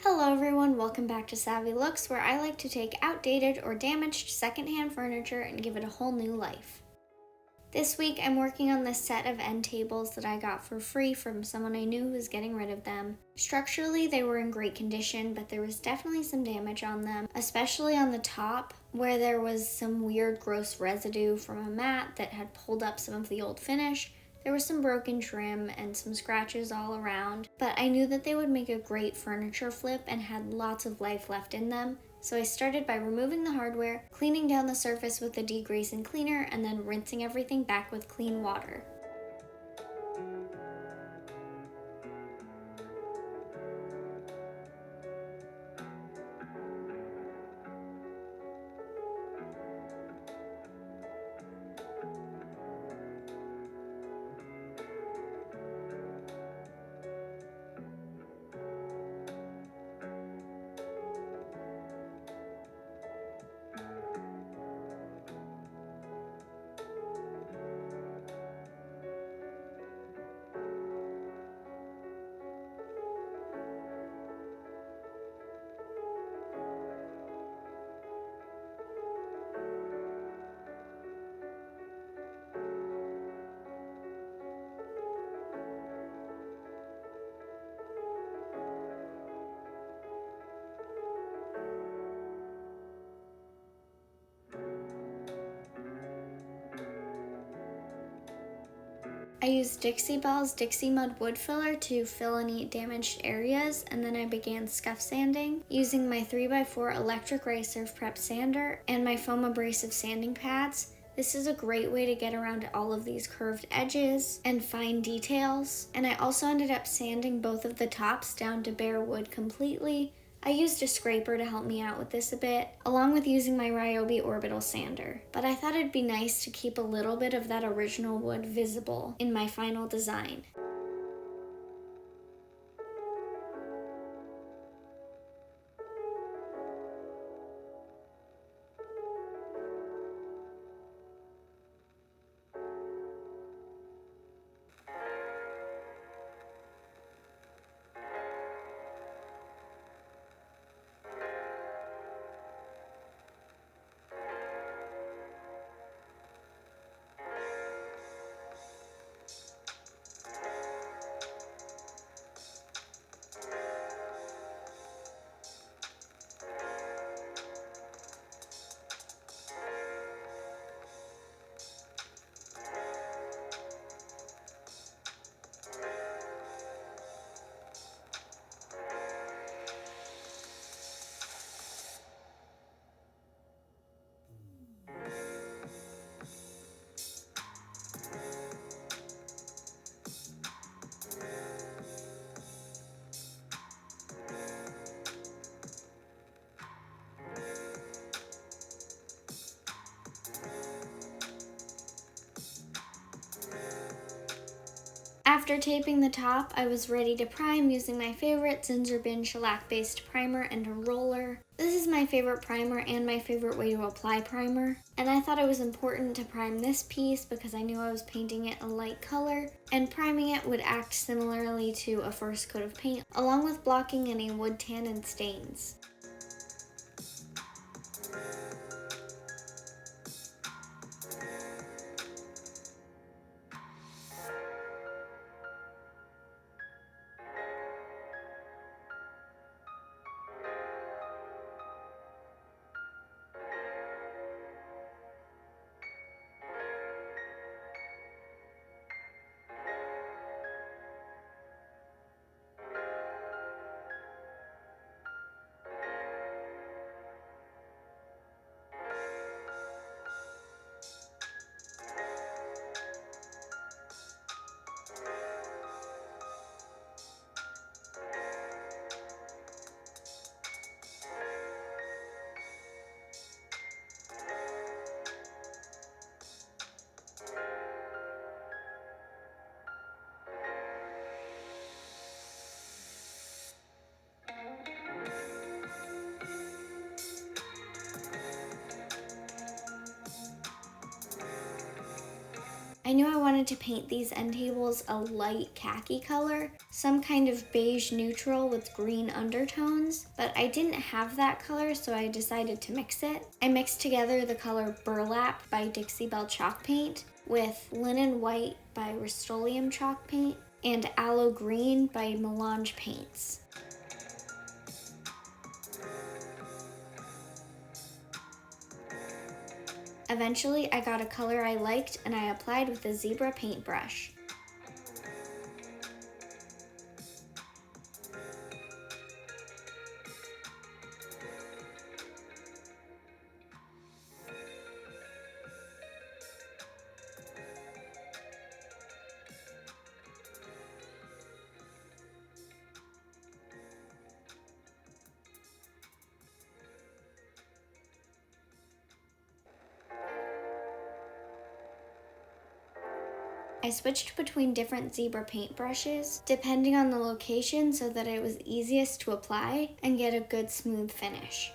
Hello everyone, welcome back to Savvy Looks, where I like to take outdated or damaged secondhand furniture and give it a whole new life. This week I'm working on this set of end tables that I got for free from someone I knew who was getting rid of them. Structurally they were in great condition, but there was definitely some damage on them, especially on the top where there was some weird gross residue from a mat that had pulled up some of the old finish. There was some broken trim and some scratches all around, but I knew that they would make a great furniture flip and had lots of life left in them. So I started by removing the hardware, cleaning down the surface with a degreasing cleaner, and then rinsing everything back with clean water. I used Belle's Dixie Mud Wood Filler to fill any damaged areas, and then I began scuff sanding using my 3x4 electric ray surf prep sander and my foam abrasive sanding pads. This is a great way to get around all of these curved edges and fine details, and I also ended up sanding both of the tops down to bare wood completely. I used a scraper to help me out with this a bit, along with using my Ryobi orbital sander, but I thought it'd be nice to keep a little bit of that original wood visible in my final design. After taping the top, I was ready to prime using my favorite Zinzer Bin shellac-based primer and a roller. This is my favorite primer and my favorite way to apply primer, and I thought it was important to prime this piece because I knew I was painting it a light color, and priming it would act similarly to a first coat of paint, along with blocking any wood tan and stains. I knew I wanted to paint these end tables a light khaki color, some kind of beige neutral with green undertones, but I didn't have that color, so I decided to mix it. I mixed together the color Burlap by Dixie Belle chalk paint with Linen White by Restolium chalk paint and Aloe Green by Melange paints. Eventually, I got a color I liked and I applied with a Zibra paintbrush. I switched between different Zibra paintbrushes, depending on the location so that it was easiest to apply and get a good smooth finish.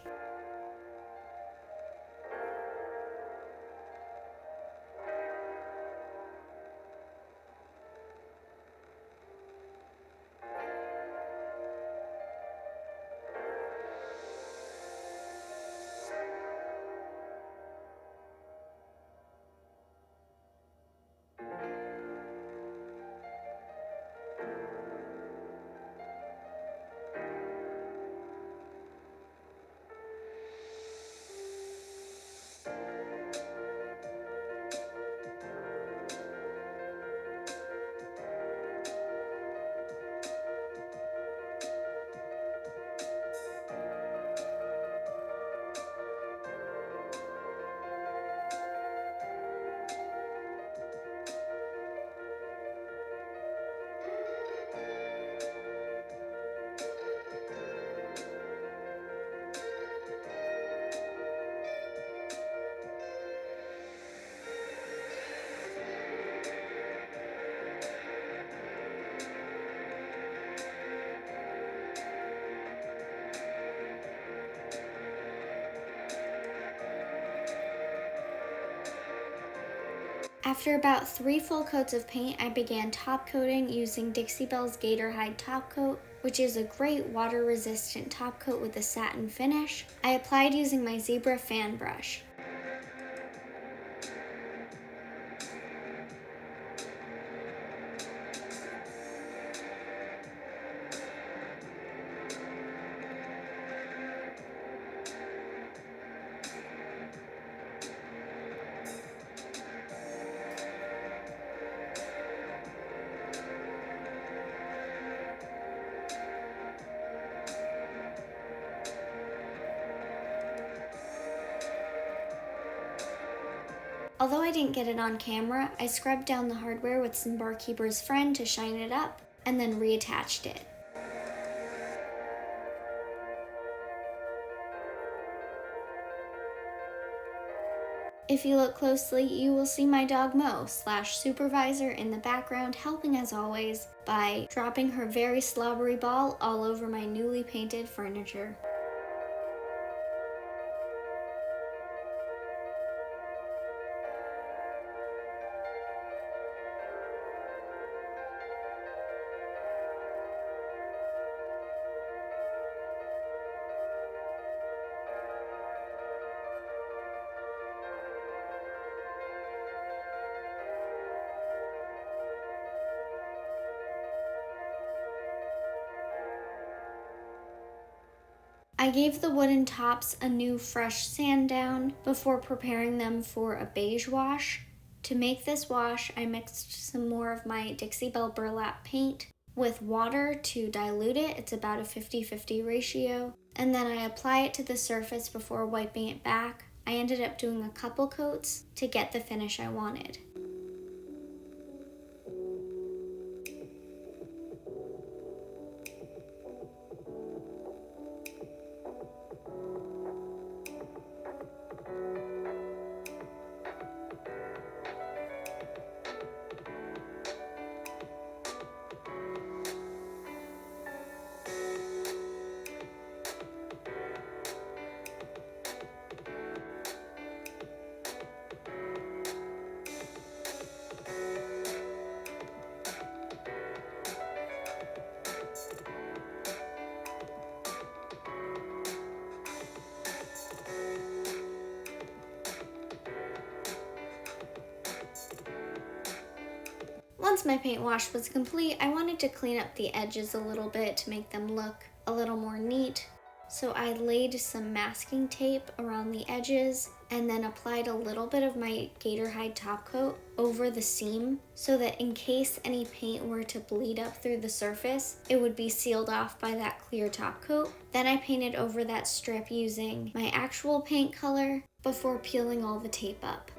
After about 3 full coats of paint, I began top coating using Dixie Belle's Gator Hide top coat, which is a great water resistant top coat with a satin finish. I applied using my Zibra Fan Brush. Although I didn't get it on camera, I scrubbed down the hardware with some Barkeeper's Fern to shine it up, and then reattached it. If you look closely, you will see my dog Mo/supervisor in the background helping as always by dropping her very slobbery ball all over my newly painted furniture. I gave the wooden tops a new fresh sand down before preparing them for a beige wash. To make this wash, I mixed some more of my Dixie Belle Burlap paint with water to dilute it. It's about a 50-50 ratio. And then I apply it to the surface before wiping it back. I ended up doing a couple coats to get the finish I wanted. Once my paint wash was complete, I wanted to clean up the edges a little bit to make them look a little more neat. So I laid some masking tape around the edges and then applied a little bit of my Gator hide top coat over the seam so that in case any paint were to bleed up through the surface, it would be sealed off by that clear top coat. Then I painted over that strip using my actual paint color before peeling all the tape up.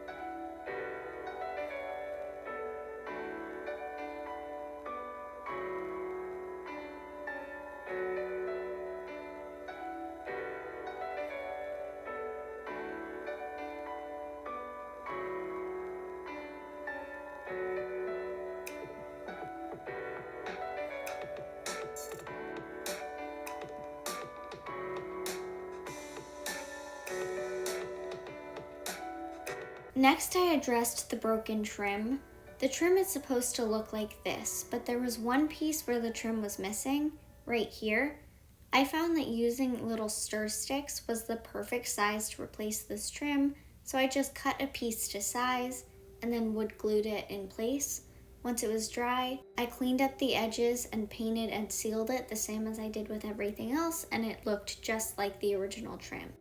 Next, I addressed the broken trim. The trim is supposed to look like this, but there was one piece where the trim was missing, right here. I found that using little stir sticks was the perfect size to replace this trim, so I just cut a piece to size and then wood glued it in place. Once it was dry, I cleaned up the edges and painted and sealed it the same as I did with everything else, and it looked just like the original trim.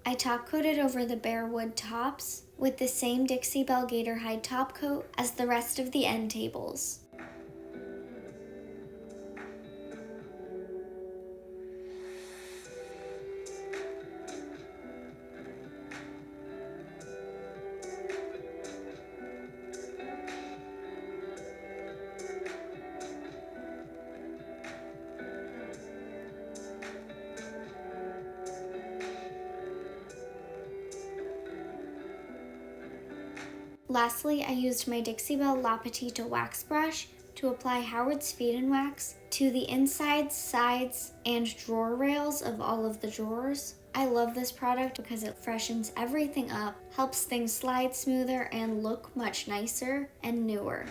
I top coated over the bare wood tops with the same Dixie Belle Gator hide top coat as the rest of the end tables. Lastly, I used my Dixie Belle Petite wax brush to apply Howard's Feed and Wax to the insides, sides, and drawer rails of all of the drawers. I love this product because it freshens everything up, helps things slide smoother and look much nicer and newer.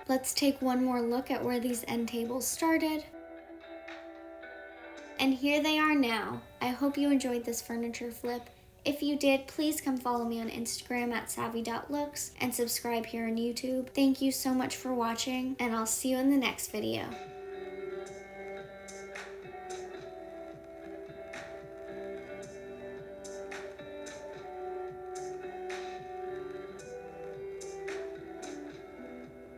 Let's take one more look at where these end tables started. And here they are now. I hope you enjoyed this furniture flip. If you did, please come follow me on Instagram at savvy.looks and subscribe here on YouTube. Thank you so much for watching, and I'll see you in the next video.